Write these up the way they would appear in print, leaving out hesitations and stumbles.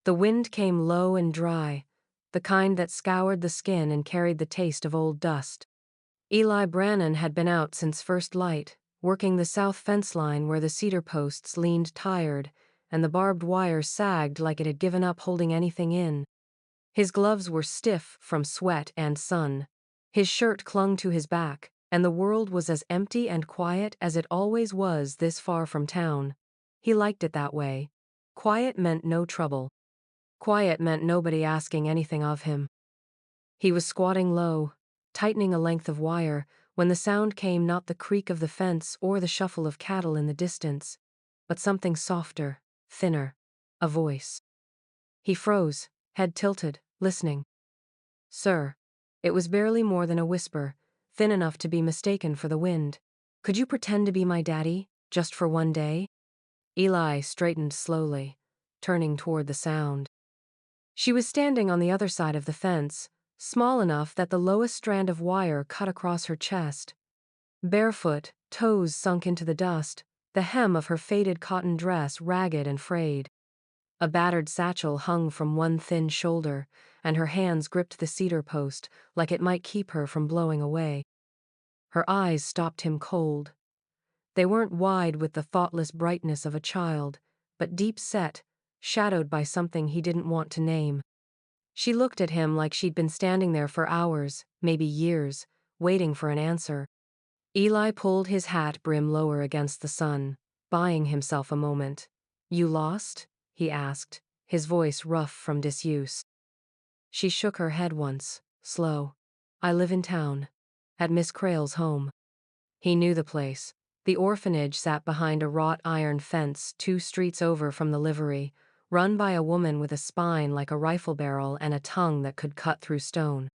The wind came low and dry, the kind that scoured the skin and carried the taste of old dust. Eli Brannon had been out since first light, working the south fence line where the cedar posts leaned tired and the barbed wire sagged like it had given up holding anything in. His gloves were stiff from sweat and sun. His shirt clung to his back, and the world was as empty and quiet as it always was this far from town. He liked it that way. Quiet meant no trouble. Quiet meant nobody asking anything of him. He was squatting low, tightening a length of wire, when the sound came, not the creak of the fence or the shuffle of cattle in the distance, but something softer, thinner, a voice. He froze, head tilted, listening. "Sir." It was barely more than a whisper, thin enough to be mistaken for the wind. "Could you pretend to be my daddy, just for one day?" Eli straightened slowly, turning toward the sound. She was standing on the other side of the fence, small enough that the lowest strand of wire cut across her chest. Barefoot, toes sunk into the dust, the hem of her faded cotton dress ragged and frayed. A battered satchel hung from one thin shoulder, and her hands gripped the cedar post like it might keep her from blowing away. Her eyes stopped him cold. They weren't wide with the thoughtless brightness of a child, but deep set, shadowed by something he didn't want to name. She looked at him like she'd been standing there for hours, maybe years, waiting for an answer. Eli pulled his hat brim lower against the sun, buying himself a moment. "You lost?" he asked, his voice rough from disuse. She shook her head once, slow. "I live in town, at Miss Crail's home." He knew the place. The orphanage sat behind a wrought iron fence 2 streets over from the livery, run by a woman with a spine like a rifle barrel and a tongue that could cut through stone.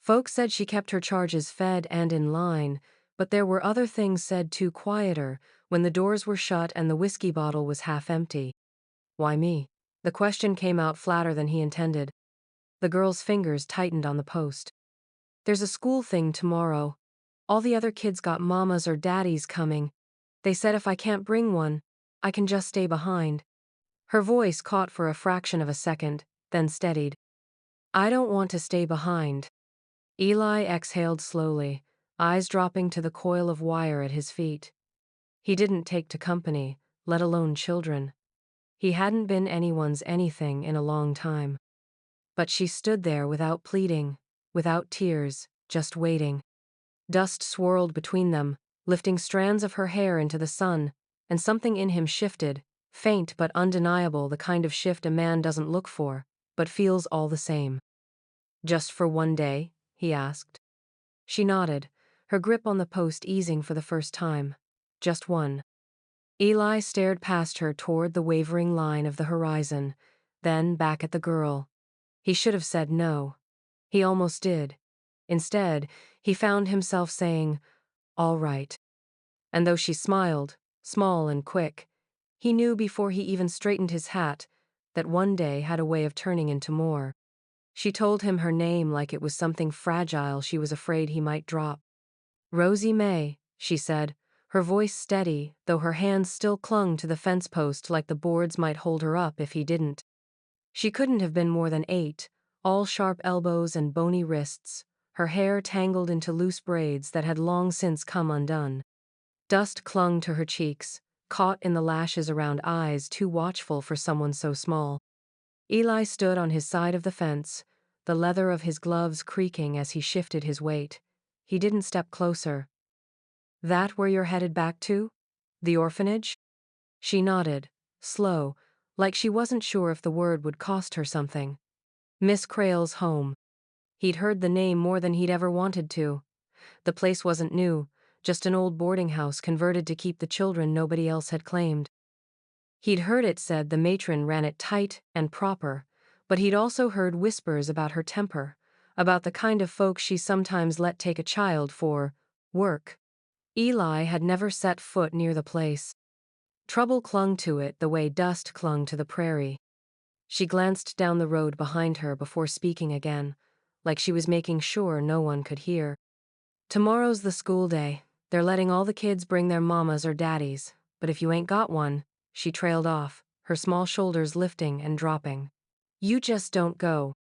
Folks said she kept her charges fed and in line, but there were other things said too quieter, when the doors were shut and the whiskey bottle was half empty. "Why me?" The question came out flatter than he intended. The girl's fingers tightened on the post. "There's a school thing tomorrow. All the other kids got mamas or daddies coming. They said if I can't bring one, I can just stay behind." Her voice caught for a fraction of a second, then steadied. "I don't want to stay behind." Eli exhaled slowly, eyes dropping to the coil of wire at his feet. He didn't take to company, let alone children. He hadn't been anyone's anything in a long time. But she stood there without pleading, without tears, just waiting. Dust swirled between them, lifting strands of her hair into the sun, and something in him shifted, faint but undeniable, the kind of shift a man doesn't look for, but feels all the same. "Just for one day?" he asked. She nodded, her grip on the post easing for the first time. "Just one." Eli stared past her toward the wavering line of the horizon, then back at the girl. He should have said no. He almost did. Instead, he found himself saying, "All right." And though she smiled, small and quick, he knew before he even straightened his hat that one day had a way of turning into more. She told him her name like it was something fragile she was afraid he might drop. "Rosie May," she said, her voice steady, though her hands still clung to the fence post like the boards might hold her up if he didn't. She couldn't have been more than 8, all sharp elbows and bony wrists, her hair tangled into loose braids that had long since come undone. Dust clung to her cheeks, caught in the lashes around eyes too watchful for someone so small. Eli stood on his side of the fence, the leather of his gloves creaking as he shifted his weight. He didn't step closer. "That where you're headed back to? The orphanage?" She nodded, slow, like she wasn't sure if the word would cost her something. Miss Crail's home. He'd heard the name more than he'd ever wanted to. The place wasn't new, just an old boarding house converted to keep the children nobody else had claimed. He'd heard it said the matron ran it tight and proper, but he'd also heard whispers about her temper, about the kind of folk she sometimes let take a child for work. Eli had never set foot near the place. Trouble clung to it the way dust clung to the prairie. She glanced down the road behind her before speaking again, like she was making sure no one could hear. "Tomorrow's the school day. They're letting all the kids bring their mamas or daddies, but if you ain't got one," she trailed off, her small shoulders lifting and dropping. You just don't go.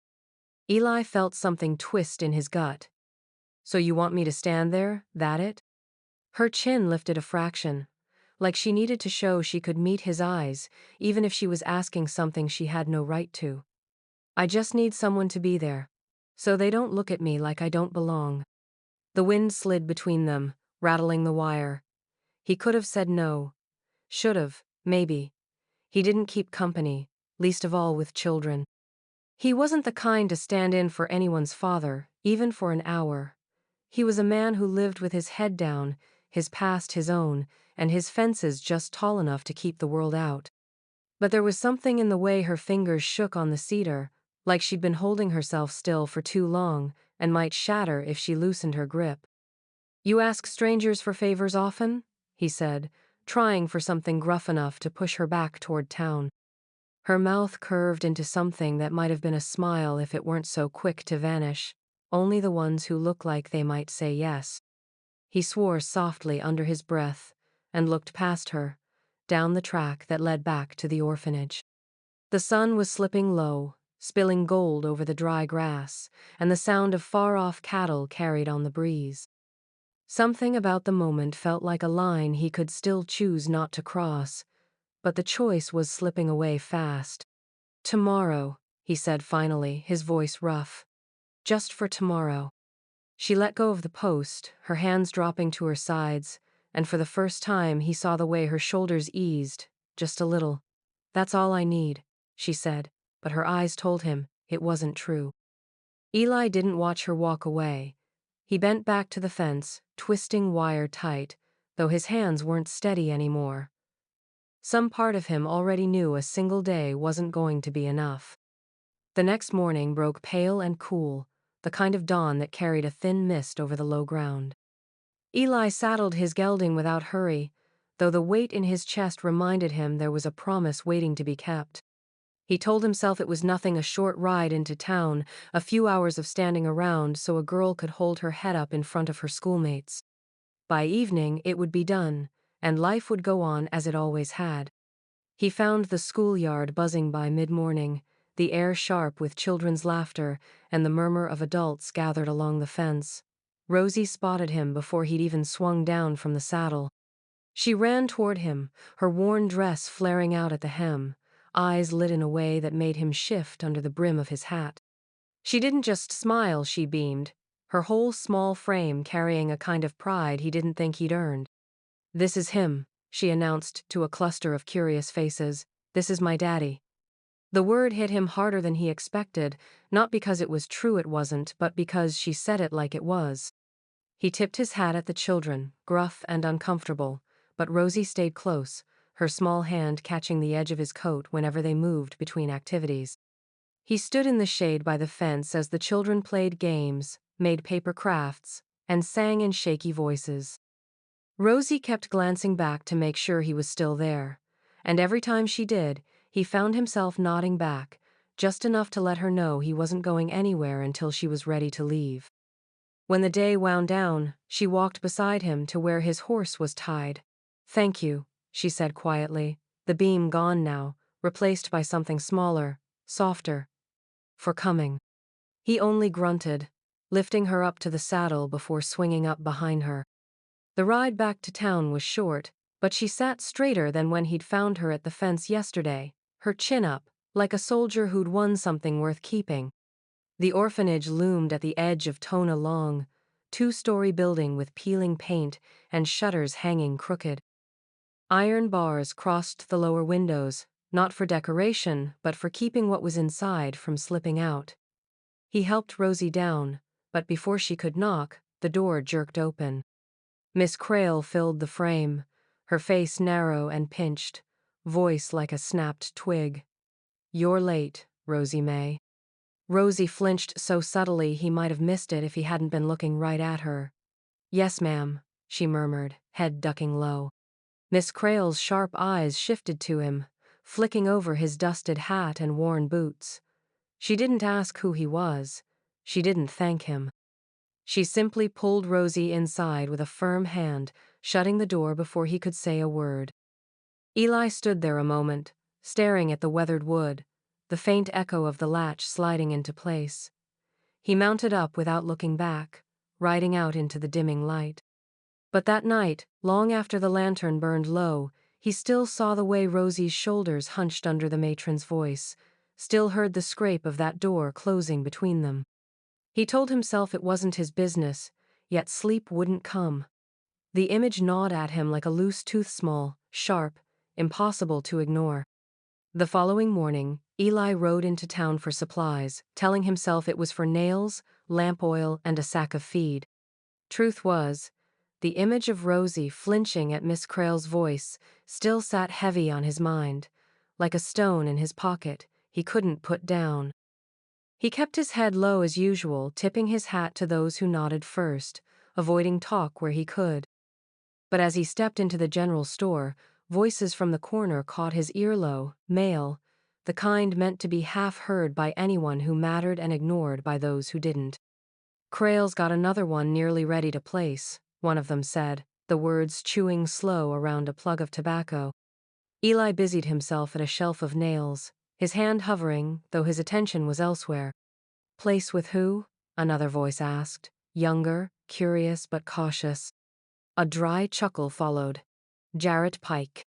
Eli felt something twist in his gut. So you want me to stand there, that it? Her chin lifted a fraction, like she needed to show she could meet his eyes, even if she was asking something she had no right to. I just need someone to be there, so they don't look at me like I don't belong. The wind slid between them, rattling the wire. He could have said no. Should have, maybe. He didn't keep company, least of all with children. He wasn't the kind to stand in for anyone's father, even for an hour. He was a man who lived with his head down, his past his own, and his fences just tall enough to keep the world out. But there was something in the way her fingers shook on the cedar, like she'd been holding herself still for too long, and might shatter if she loosened her grip. You ask strangers for favors often? He said, trying for something gruff enough to push her back toward town. Her mouth curved into something that might have been a smile if it weren't so quick to vanish. Only the ones who look like they might say yes. He swore softly under his breath and looked past her, down the track that led back to the orphanage. The sun was slipping low, spilling gold over the dry grass, and the sound of far-off cattle carried on the breeze. Something about the moment felt like a line he could still choose not to cross, but the choice was slipping away fast. Tomorrow, he said finally, his voice rough. Just for tomorrow. She let go of the post, her hands dropping to her sides, and for the first time he saw the way her shoulders eased, just a little. That's all I need, she said, but her eyes told him it wasn't true. Eli didn't watch her walk away. He bent back to the fence, twisting wire tight, though his hands weren't steady anymore. Some part of him already knew a single day wasn't going to be enough. The next morning broke pale and cool, the kind of dawn that carried a thin mist over the low ground. Eli saddled his gelding without hurry, though the weight in his chest reminded him there was a promise waiting to be kept. He told himself it was nothing, a short ride into town, a few hours of standing around so a girl could hold her head up in front of her schoolmates. By evening it would be done, and life would go on as it always had. He found the schoolyard buzzing by mid-morning, the air sharp with children's laughter and the murmur of adults gathered along the fence. Rosie spotted him before he'd even swung down from the saddle. She ran toward him, her worn dress flaring out at the hem, eyes lit in a way that made him shift under the brim of his hat. She didn't just smile, she beamed, her whole small frame carrying a kind of pride he didn't think he'd earned. This is him, she announced to a cluster of curious faces. This is my daddy. The word hit him harder than he expected, not because it was true it wasn't, but because she said it like it was. He tipped his hat at the children, gruff and uncomfortable, but Rosie stayed close, her small hand catching the edge of his coat whenever they moved between activities. He stood in the shade by the fence as the children played games, made paper crafts, and sang in shaky voices. Rosie kept glancing back to make sure he was still there, and every time she did, he found himself nodding back, just enough to let her know he wasn't going anywhere until she was ready to leave. When the day wound down, she walked beside him to where his horse was tied. Thank you, she said quietly, the beam gone now, replaced by something smaller, softer. For coming. He only grunted, lifting her up to the saddle before swinging up behind her. The ride back to town was short, but she sat straighter than when he'd found her at the fence yesterday, her chin up, like a soldier who'd won something worth keeping. The orphanage loomed at the edge of Tona Long, two-story building with peeling paint and shutters hanging crooked. Iron bars crossed the lower windows, not for decoration, but for keeping what was inside from slipping out. He helped Rosie down, but before she could knock, the door jerked open. Miss Crail filled the frame, her face narrow and pinched, voice like a snapped twig. You're late, Rosie May. Rosie flinched so subtly he might have missed it if he hadn't been looking right at her. Yes, ma'am, she murmured, head ducking low. Miss Crail's sharp eyes shifted to him, flicking over his dusted hat and worn boots. She didn't ask who he was. She didn't thank him. She simply pulled Rosie inside with a firm hand, shutting the door before he could say a word. Eli stood there a moment, staring at the weathered wood, the faint echo of the latch sliding into place. He mounted up without looking back, riding out into the dimming light. But that night, long after the lantern burned low, he still saw the way Rosie's shoulders hunched under the matron's voice, still heard the scrape of that door closing between them. He told himself it wasn't his business, yet sleep wouldn't come. The image gnawed at him like a loose tooth, small, sharp, impossible to ignore. The following morning, Eli rode into town for supplies, telling himself it was for nails, lamp oil, and a sack of feed. Truth was, the image of Rosie flinching at Miss Crail's voice still sat heavy on his mind, like a stone in his pocket he couldn't put down. He kept his head low as usual, tipping his hat to those who nodded first, avoiding talk where he could. But as he stepped into the general store, voices from the corner caught his earlobe, male, the kind meant to be half heard by anyone who mattered and ignored by those who didn't. "Crail's got another one nearly ready to place," one of them said, the words chewing slow around a plug of tobacco. Eli busied himself at a shelf of nails, his hand hovering, though his attention was elsewhere. "Place with who?" another voice asked, younger, curious but cautious. A dry chuckle followed. "Jarrett Pike."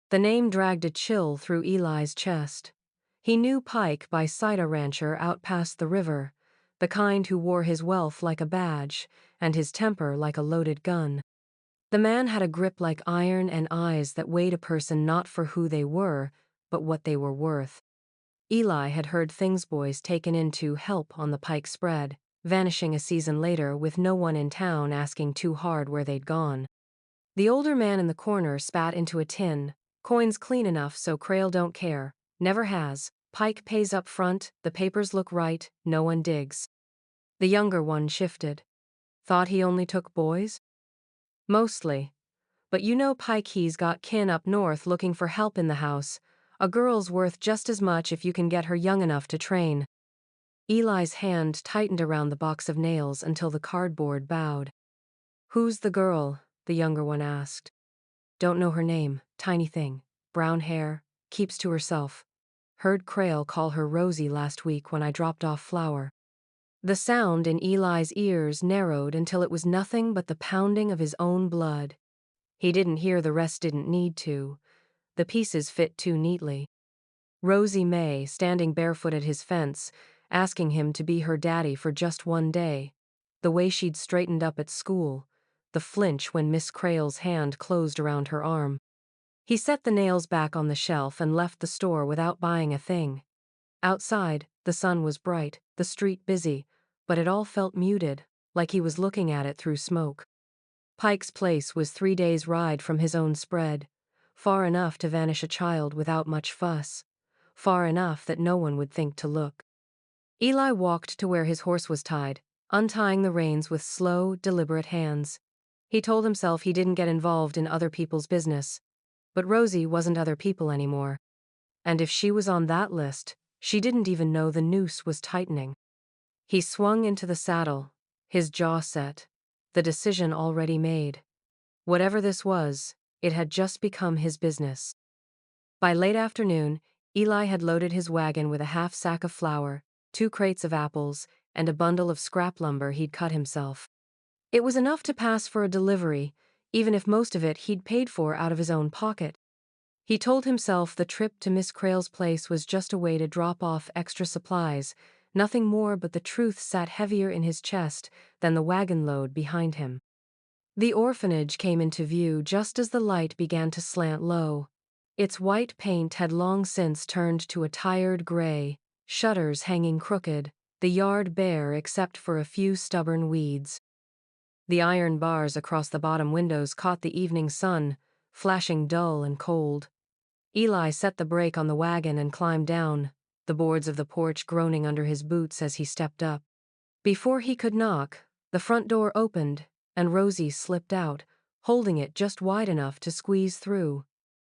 The name dragged a chill through Eli's chest. He knew Pike by sight, a rancher out past the river, the kind who wore his wealth like a badge and his temper like a loaded gun. The man had a grip like iron and eyes that weighed a person not for who they were, but what they were worth. Eli had heard things boys taken in to help on the Pike spread, vanishing a season later with no one in town asking too hard where they'd gone. The older man in the corner spat into a tin. "Coin's clean enough so Crail don't care. Never has. Pike pays up front, the papers look right, no one digs." The younger one shifted. "Thought he only took boys?" "Mostly. But you know Pike, he's got kin up north looking for help in the house. A girl's worth just as much if you can get her young enough to train." Eli's hand tightened around the box of nails until the cardboard bowed. "Who's the girl?" the younger one asked. "Don't know her name, tiny thing, brown hair, keeps to herself. Heard Crail call her Rosie last week when I dropped off flour." The sound in Eli's ears narrowed until it was nothing but the pounding of his own blood. He didn't hear, the rest didn't need to. The pieces fit too neatly. Rosie May, standing barefoot at his fence, asking him to be her daddy for just one day. The way she'd straightened up at school. The flinch when Miss Crail's hand closed around her arm. He set the nails back on the shelf and left the store without buying a thing. Outside, the sun was bright, the street busy, but it all felt muted, like he was looking at it through smoke. Pike's place was 3 days' ride from his own spread, far enough to vanish a child without much fuss, far enough that no one would think to look. Eli walked to where his horse was tied, untying the reins with slow, deliberate hands. He told himself he didn't get involved in other people's business. But Rosie wasn't other people anymore. And if she was on that list, she didn't even know the noose was tightening. He swung into the saddle, his jaw set, the decision already made. Whatever this was, it had just become his business. By late afternoon, Eli had loaded his wagon with a half sack of flour, 2 crates of apples, and a bundle of scrap lumber he'd cut himself. It was enough to pass for a delivery, even if most of it he'd paid for out of his own pocket. He told himself the trip to Miss Crail's place was just a way to drop off extra supplies, nothing more, but the truth sat heavier in his chest than the wagon load behind him. The orphanage came into view just as the light began to slant low. Its white paint had long since turned to a tired gray, shutters hanging crooked, the yard bare except for a few stubborn weeds. The iron bars across the bottom windows caught the evening sun, flashing dull and cold. Eli set the brake on the wagon and climbed down, the boards of the porch groaning under his boots as he stepped up. Before he could knock, the front door opened, and Rosie slipped out, holding it just wide enough to squeeze through.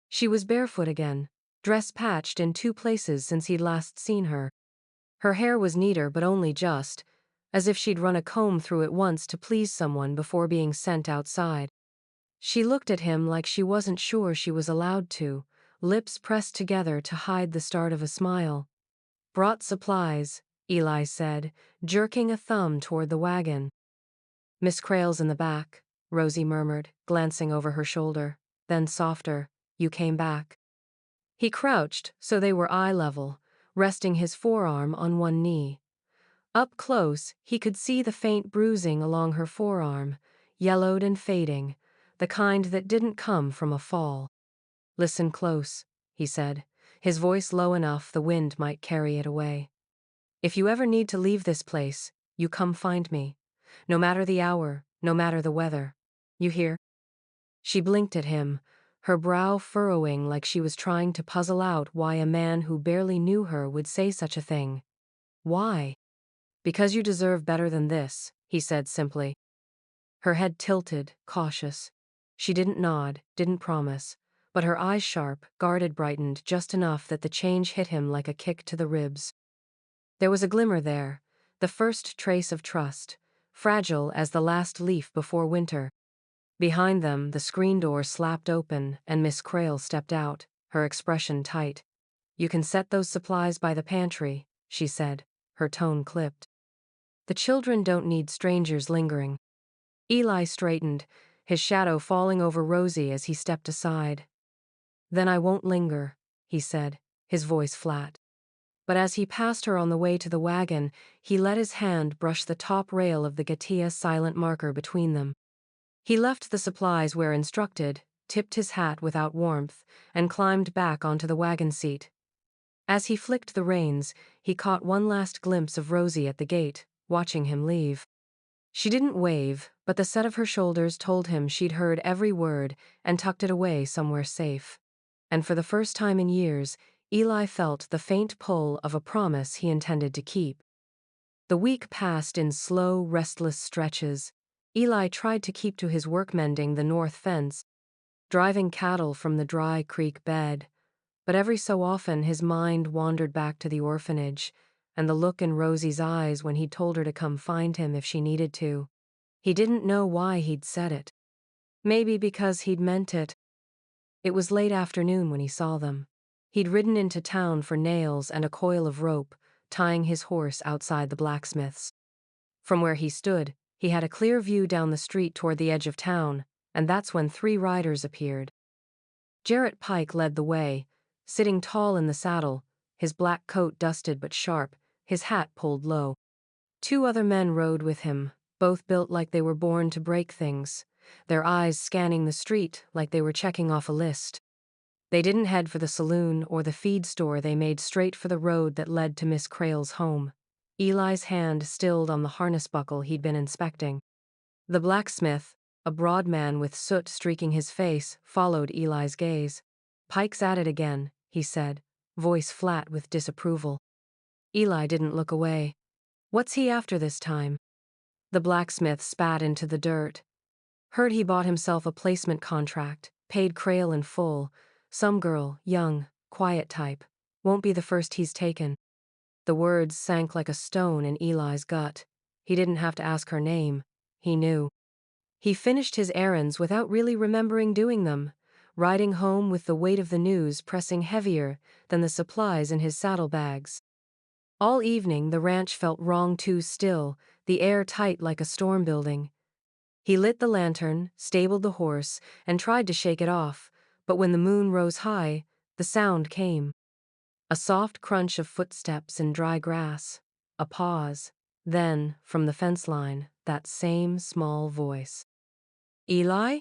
She was barefoot again, dress patched in 2 places since he'd last seen her. Her hair was neater but only just, as if she'd run a comb through it once to please someone before being sent outside. She looked at him like she wasn't sure she was allowed to, lips pressed together to hide the start of a smile. Brought supplies, Eli said, jerking a thumb toward the wagon. Miss Crail's in the back, Rosie murmured, glancing over her shoulder. Then softer, you came back. He crouched so they were eye level, resting his forearm on one knee. Up close, he could see the faint bruising along her forearm, yellowed and fading, the kind that didn't come from a fall. Listen close, he said, his voice low enough the wind might carry it away. If you ever need to leave this place, you come find me. No matter the hour, no matter the weather. You hear? She blinked at him, her brow furrowing like she was trying to puzzle out why a man who barely knew her would say such a thing. Why? Because you deserve better than this, he said simply. Her head tilted, cautious. She didn't nod, didn't promise, but her eyes sharp, guarded brightened just enough that the change hit him like a kick to the ribs. There was a glimmer there, the first trace of trust, fragile as the last leaf before winter. Behind them, the screen door slapped open and Miss Crail stepped out, her expression tight. You can set those supplies by the pantry, she said, her tone clipped. The children don't need strangers lingering. Eli straightened, his shadow falling over Rosie as he stepped aside. Then I won't linger, he said, his voice flat. But as he passed her on the way to the wagon, he let his hand brush the top rail of the Gatia silent marker between them. He left the supplies where instructed, tipped his hat without warmth, and climbed back onto the wagon seat. As he flicked the reins, he caught one last glimpse of Rosie at the gate, watching him leave. She didn't wave, but the set of her shoulders told him she'd heard every word and tucked it away somewhere safe. And for the first time in years, Eli felt the faint pull of a promise he intended to keep. The week passed in slow, restless stretches. Eli tried to keep to his work mending the north fence, driving cattle from the dry creek bed, but every so often his mind wandered back to the orphanage and the look in Rosie's eyes when he'd told her to come find him if she needed to. He didn't know why he'd said it. Maybe because he'd meant it. It was late afternoon when he saw them. He'd ridden into town for nails and a coil of rope, tying his horse outside the blacksmith's. From where he stood, he had a clear view down the street toward the edge of town, and that's when 3 riders appeared. Jarrett Pike led the way, sitting tall in the saddle, his black coat dusted but sharp, his hat pulled low. 2 other men rode with him, both built like they were born to break things, their eyes scanning the street like they were checking off a list. They didn't head for the saloon or the feed store, they made straight for the road that led to Miss Crail's home. Eli's hand stilled on the harness buckle he'd been inspecting. The blacksmith, a broad man with soot streaking his face, followed Eli's gaze. Pike's at it again, he said, voice flat with disapproval. Eli didn't look away. What's he after this time? The blacksmith spat into the dirt. Heard he bought himself a placement contract, paid Crail in full. Some girl, young, quiet type. Won't be the first he's taken. The words sank like a stone in Eli's gut. He didn't have to ask her name. He knew. He finished his errands without really remembering doing them, riding home with the weight of the news pressing heavier than the supplies in his saddlebags. All evening the ranch felt wrong too still, the air tight like a storm building. He lit the lantern, stabled the horse, and tried to shake it off, but when the moon rose high, the sound came. A soft crunch of footsteps in dry grass, a pause, then, from the fence line, that same small voice. Eli?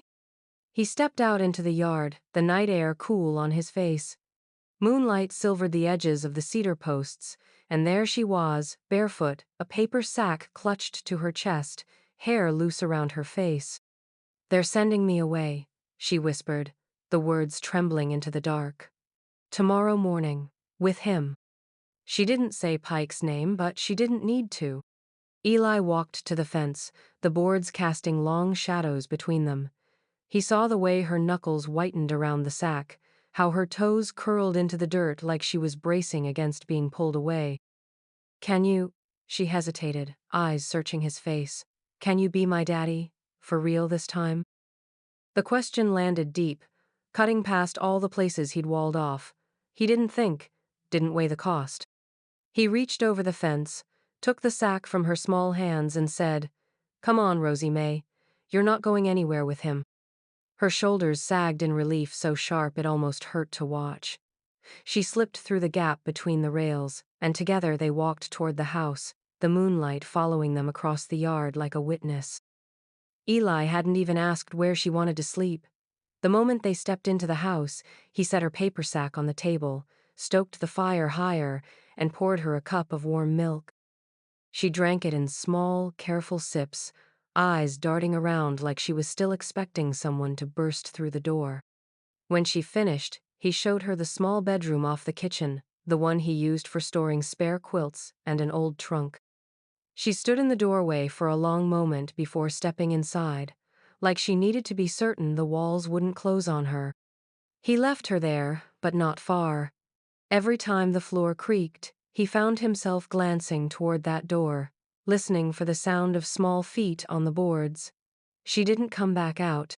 He stepped out into the yard, the night air cool on his face. Moonlight silvered the edges of the cedar posts, and there she was, barefoot, a paper sack clutched to her chest, hair loose around her face. They're sending me away, she whispered, the words trembling into the dark. Tomorrow morning, with him. She didn't say Pike's name, but she didn't need to. Eli walked to the fence, the boards casting long shadows between them. He saw the way her knuckles whitened around the sack, how her toes curled into the dirt like she was bracing against being pulled away. Can you, she hesitated, eyes searching his face, can you be my daddy, for real this time? The question landed deep, cutting past all the places he'd walled off. He didn't think, didn't weigh the cost. He reached over the fence, took the sack from her small hands and said, "Come on, Rosie May. You're not going anywhere with him." Her shoulders sagged in relief so sharp it almost hurt to watch. She slipped through the gap between the rails, and together they walked toward the house, the moonlight following them across the yard like a witness. Eli hadn't even asked where she wanted to sleep. The moment they stepped into the house, he set her paper sack on the table, stoked the fire higher, and poured her a cup of warm milk. She drank it in small, careful sips, eyes darting around like she was still expecting someone to burst through the door. When she finished, he showed her the small bedroom off the kitchen, the one he used for storing spare quilts and an old trunk. She stood in the doorway for a long moment before stepping inside, like she needed to be certain the walls wouldn't close on her. He left her there, but not far. Every time the floor creaked, he found himself glancing toward that door, listening for the sound of small feet on the boards. She didn't come back out.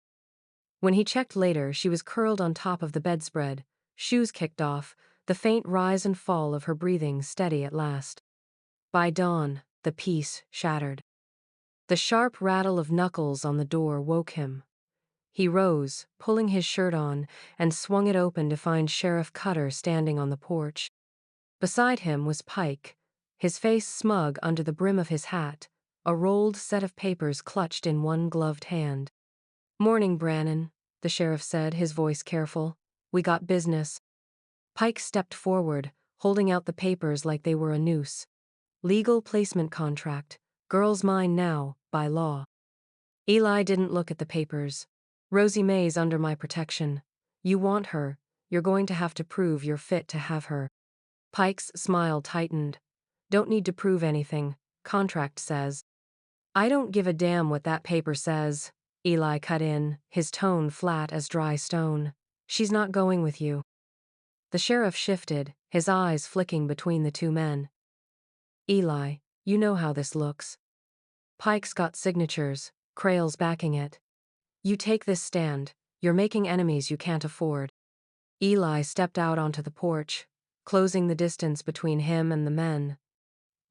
When he checked later, she was curled on top of the bedspread, shoes kicked off, the faint rise and fall of her breathing steady at last. By dawn, the peace shattered. The sharp rattle of knuckles on the door woke him. He rose, pulling his shirt on, and swung it open to find Sheriff Cutter standing on the porch. Beside him was Pike, his face smug under the brim of his hat, a rolled set of papers clutched in one gloved hand. "Morning, Brannon," the sheriff said, his voice careful. "We got business." Pike stepped forward, holding out the papers like they were a noose. "Legal placement contract. Girl's mine now, by law." Eli didn't look at the papers. "Rosie May's under my protection. You want her, you're going to have to prove you're fit to have her." Pike's smile tightened. "Don't need to prove anything. Contract says." "I don't give a damn what that paper says," Eli cut in, his tone flat as dry stone. "She's not going with you." The sheriff shifted, his eyes flicking between the two men. "Eli, you know how this looks." Pike's got signatures, Crail's backing it. "You take this stand, you're making enemies you can't afford." Eli stepped out onto the porch, closing the distance between him and the men.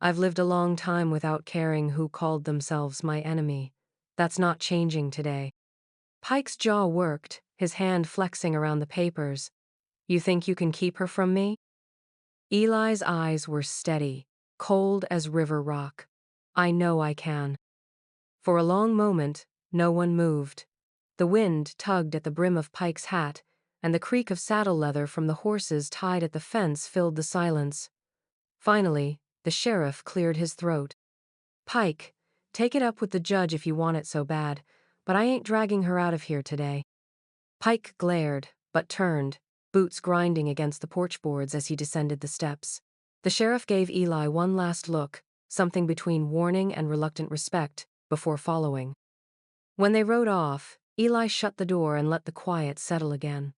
"I've lived a long time without caring who called themselves my enemy. That's not changing today." Pike's jaw worked, his hand flexing around the papers. "You think you can keep her from me?" Eli's eyes were steady, cold as river rock. "I know I can." For a long moment, no one moved. The wind tugged at the brim of Pike's hat, and the creak of saddle leather from the horses tied at the fence filled the silence. Finally, the sheriff cleared his throat. "Pike, take it up with the judge if you want it so bad, but I ain't dragging her out of here today." Pike glared, but turned, boots grinding against the porch boards as he descended the steps. The sheriff gave Eli one last look, something between warning and reluctant respect, before following. When they rode off, Eli shut the door and let the quiet settle again.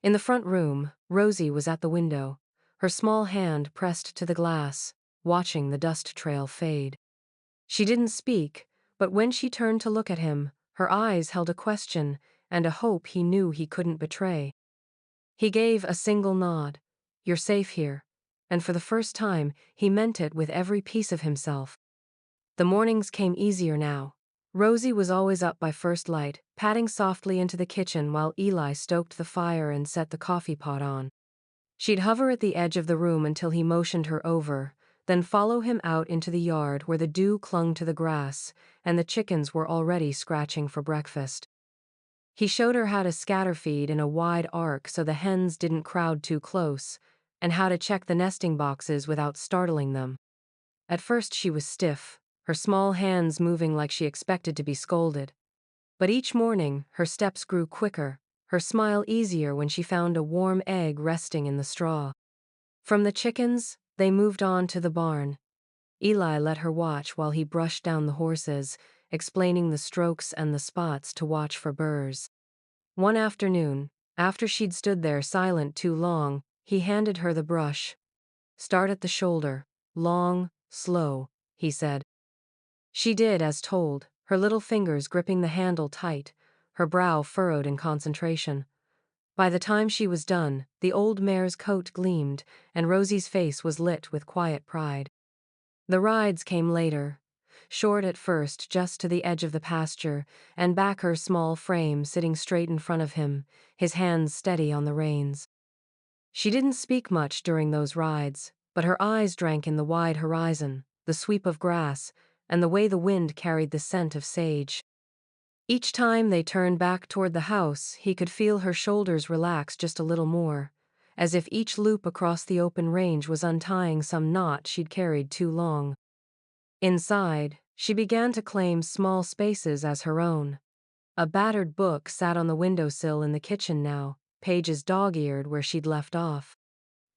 In the front room, Rosie was at the window, her small hand pressed to the glass, watching the dust trail fade. She didn't speak, but when she turned to look at him, her eyes held a question and a hope he knew he couldn't betray. He gave a single nod. "You're safe here." And for the first time, he meant it with every piece of himself. The mornings came easier now. Rosie was always up by first light, padding softly into the kitchen while Eli stoked the fire and set the coffee pot on. She'd hover at the edge of the room until he motioned her over, then follow him out into the yard where the dew clung to the grass, and the chickens were already scratching for breakfast. He showed her how to scatter feed in a wide arc so the hens didn't crowd too close, and how to check the nesting boxes without startling them. At first she was stiff, her small hands moving like she expected to be scolded. But each morning, her steps grew quicker, her smile easier when she found a warm egg resting in the straw. From the chickens, they moved on to the barn. Eli let her watch while he brushed down the horses, explaining the strokes and the spots to watch for burrs. One afternoon, after she'd stood there silent too long, he handed her the brush. "Start at the shoulder. Long, slow," he said. She did as told, her little fingers gripping the handle tight, her brow furrowed in concentration. By the time she was done, the old mare's coat gleamed, and Rosie's face was lit with quiet pride. The rides came later, short at first just to the edge of the pasture, and back her small frame sitting straight in front of him, his hands steady on the reins. She didn't speak much during those rides, but her eyes drank in the wide horizon, the sweep of grass, and the way the wind carried the scent of sage. Each time they turned back toward the house, he could feel her shoulders relax just a little more, as if each loop across the open range was untying some knot she'd carried too long. Inside, she began to claim small spaces as her own. A battered book sat on the windowsill in the kitchen now, pages dog-eared where she'd left off.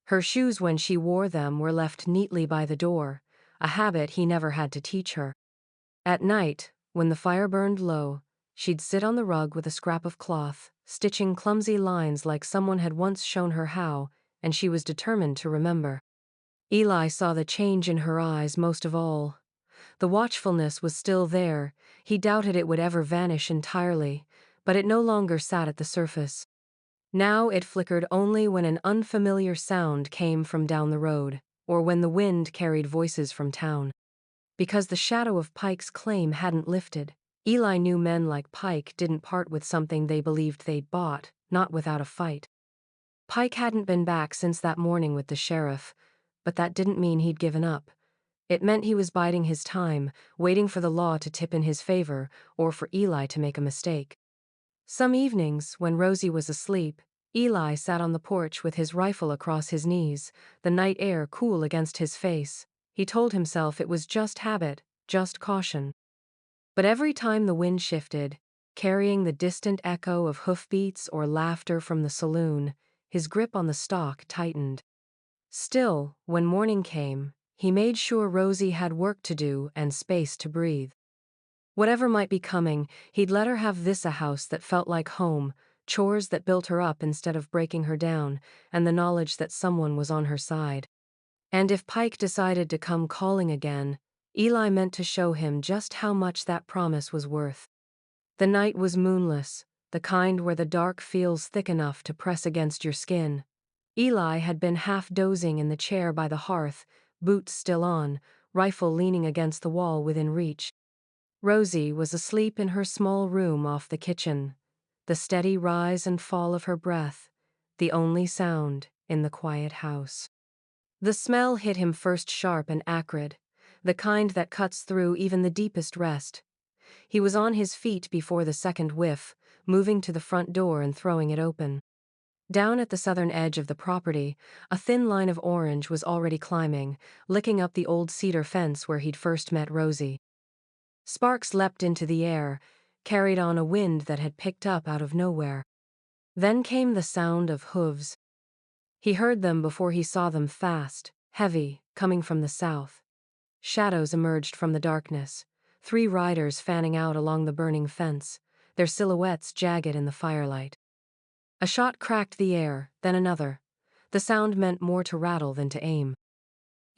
Her shoes when she wore them were left neatly by the door, a habit he never had to teach her. At night, when the fire burned low, she'd sit on the rug with a scrap of cloth, stitching clumsy lines like someone had once shown her how, and she was determined to remember. Eli saw the change in her eyes most of all. The watchfulness was still there, he doubted it would ever vanish entirely, but it no longer sat at the surface. Now it flickered only when an unfamiliar sound came from down the road, or when the wind carried voices from town. Because the shadow of Pike's claim hadn't lifted, Eli knew men like Pike didn't part with something they believed they'd bought, not without a fight. Pike hadn't been back since that morning with the sheriff, but that didn't mean he'd given up. It meant he was biding his time, waiting for the law to tip in his favor, or for Eli to make a mistake. Some evenings, when Rosie was asleep, Eli sat on the porch with his rifle across his knees, the night air cool against his face. He told himself it was just habit, just caution. But every time the wind shifted, carrying the distant echo of hoofbeats or laughter from the saloon, his grip on the stock tightened. Still, when morning came, he made sure Rosie had work to do and space to breathe. Whatever might be coming, he'd let her have a house that felt like home, chores that built her up instead of breaking her down, and the knowledge that someone was on her side. And if Pike decided to come calling again, Eli meant to show him just how much that promise was worth. The night was moonless, the kind where the dark feels thick enough to press against your skin. Eli had been half dozing in the chair by the hearth, boots still on, rifle leaning against the wall within reach. Rosie was asleep in her small room off the kitchen, the steady rise and fall of her breath, the only sound in the quiet house. The smell hit him first sharp and acrid, the kind that cuts through even the deepest rest. He was on his feet before the second whiff, moving to the front door and throwing it open. Down at the southern edge of the property, a thin line of orange was already climbing, licking up the old cedar fence where he'd first met Rosie. Sparks leapt into the air, carried on a wind that had picked up out of nowhere. Then came the sound of hooves. He heard them before he saw them, fast, heavy, coming from the south. Shadows emerged from the darkness, 3 riders fanning out along the burning fence, their silhouettes jagged in the firelight. A shot cracked the air, then another. The sound meant more to rattle than to aim.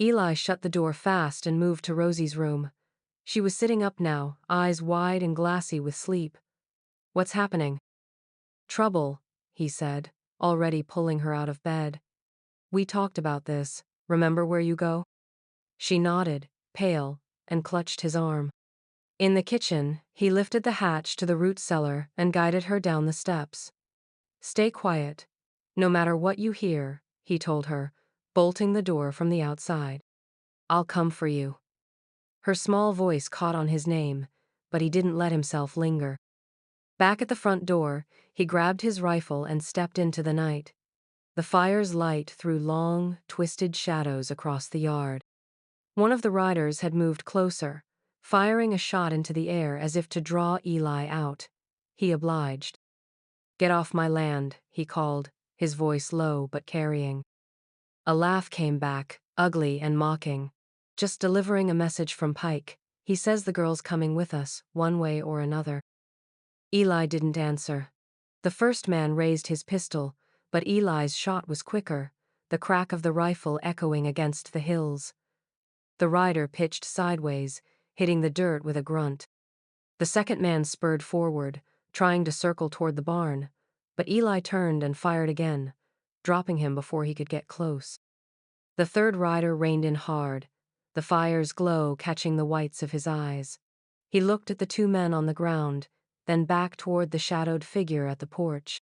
Eli shut the door fast and moved to Rosie's room. She was sitting up now, eyes wide and glassy with sleep. "What's happening?" "Trouble," he said, already pulling her out of bed. "We talked about this. Remember where you go?" She nodded, pale, and clutched his arm. In the kitchen, he lifted the hatch to the root cellar and guided her down the steps. "Stay quiet. No matter what you hear," he told her, bolting the door from the outside. "I'll come for you." Her small voice caught on his name, but he didn't let himself linger. Back at the front door, he grabbed his rifle and stepped into the night. The fire's light threw long, twisted shadows across the yard. One of the riders had moved closer, firing a shot into the air as if to draw Eli out. He obliged. "Get off my land," he called, his voice low but carrying. A laugh came back, ugly and mocking. "Just delivering a message from Pike. He says the girl's coming with us, one way or another." Eli didn't answer. The first man raised his pistol, but Eli's shot was quicker, the crack of the rifle echoing against the hills. The rider pitched sideways, hitting the dirt with a grunt. The second man spurred forward, trying to circle toward the barn, But Eli turned and fired again, dropping him before he could get close. The third rider reined in hard, the fire's glow catching the whites of his eyes. He looked at the two men on the ground, then back toward the shadowed figure at the porch.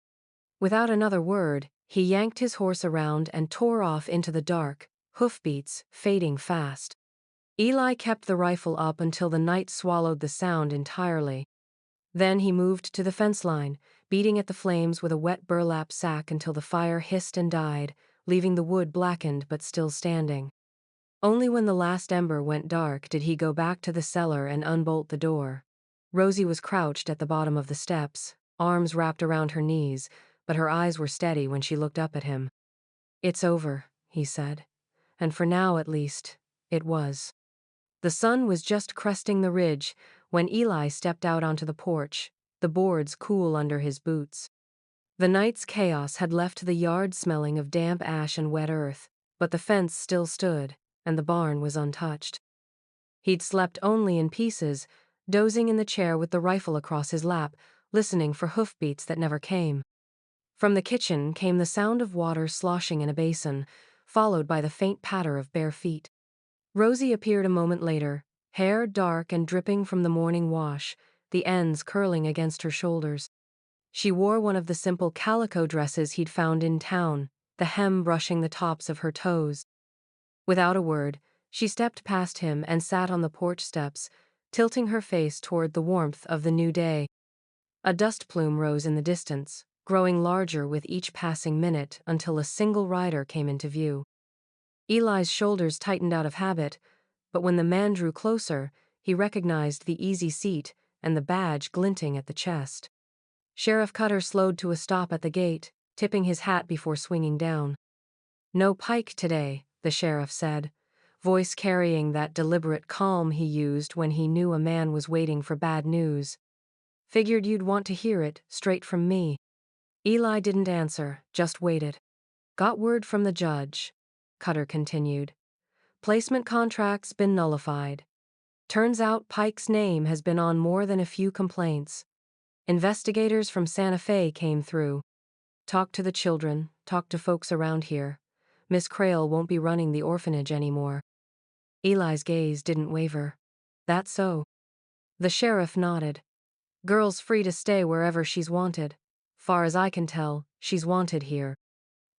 Without another word, he yanked his horse around and tore off into the dark, hoofbeats fading fast. Eli kept the rifle up until the night swallowed the sound entirely. Then he moved to the fence line, beating at the flames with a wet burlap sack until the fire hissed and died, leaving the wood blackened but still standing. Only when the last ember went dark did he go back to the cellar and unbolt the door. Rosie was crouched at the bottom of the steps, arms wrapped around her knees, but her eyes were steady when she looked up at him. "It's over," he said. And for now, at least, it was. The sun was just cresting the ridge when Eli stepped out onto the porch, the boards cool under his boots. The night's chaos had left the yard smelling of damp ash and wet earth, but the fence still stood, and the barn was untouched. He'd slept only in pieces, dozing in the chair with the rifle across his lap, listening for hoofbeats that never came. From the kitchen came the sound of water sloshing in a basin, followed by the faint patter of bare feet. Rosie appeared a moment later, hair dark and dripping from the morning wash, the ends curling against her shoulders. She wore one of the simple calico dresses he'd found in town, the hem brushing the tops of her toes. Without a word, she stepped past him and sat on the porch steps, tilting her face toward the warmth of the new day. A dust plume rose in the distance, growing larger with each passing minute until a single rider came into view. Eli's shoulders tightened out of habit, but when the man drew closer, he recognized the easy seat and the badge glinting at the chest. Sheriff Cutter slowed to a stop at the gate, tipping his hat before swinging down. "No Pike today," the sheriff said, voice carrying that deliberate calm he used when he knew a man was waiting for bad news. "Figured you'd want to hear it, straight from me." Eli didn't answer, just waited. "Got word from the judge," Cutter continued. "Placement contract's been nullified. Turns out Pike's name has been on more than a few complaints. Investigators from Santa Fe came through. Talked to the children, talked to folks around here. Miss Crail won't be running the orphanage anymore." Eli's gaze didn't waver. "That so?" The sheriff nodded. "Girl's free to stay wherever she's wanted. Far as I can tell, she's wanted here."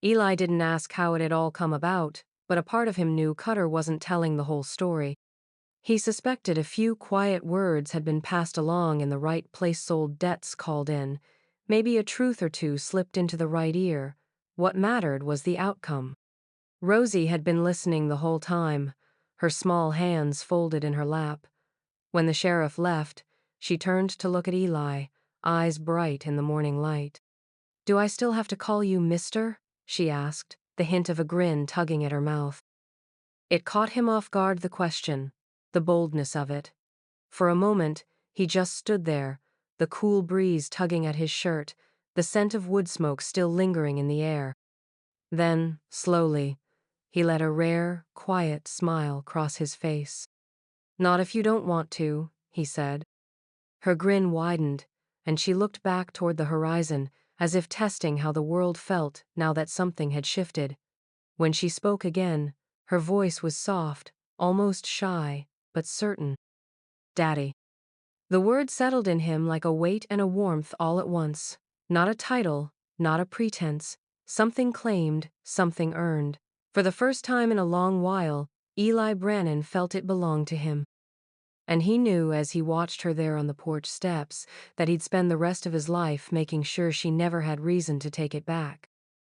Eli didn't ask how it had all come about, but a part of him knew Cutter wasn't telling the whole story. He suspected a few quiet words had been passed along in the right place. Sold debts called in. Maybe a truth or two slipped into the right ear. What mattered was the outcome. Rosie had been listening the whole time, her small hands folded in her lap. When the sheriff left, she turned to look at Eli, eyes bright in the morning light. "Do I still have to call you Mister?" she asked, the hint of a grin tugging at her mouth. It caught him off guard, the question, the boldness of it. For a moment, he just stood there, the cool breeze tugging at his shirt, the scent of wood smoke still lingering in the air. Then, slowly, he let a rare, quiet smile cross his face. "Not if you don't want to," he said. Her grin widened, and she looked back toward the horizon, as if testing how the world felt now that something had shifted. When she spoke again, her voice was soft, almost shy, but certain. "Daddy." The word settled in him like a weight and a warmth all at once. Not a title, not a pretense, something claimed, something earned. For the first time in a long while, Eli Brannon felt it belonged to him. And he knew as he watched her there on the porch steps that he'd spend the rest of his life making sure she never had reason to take it back.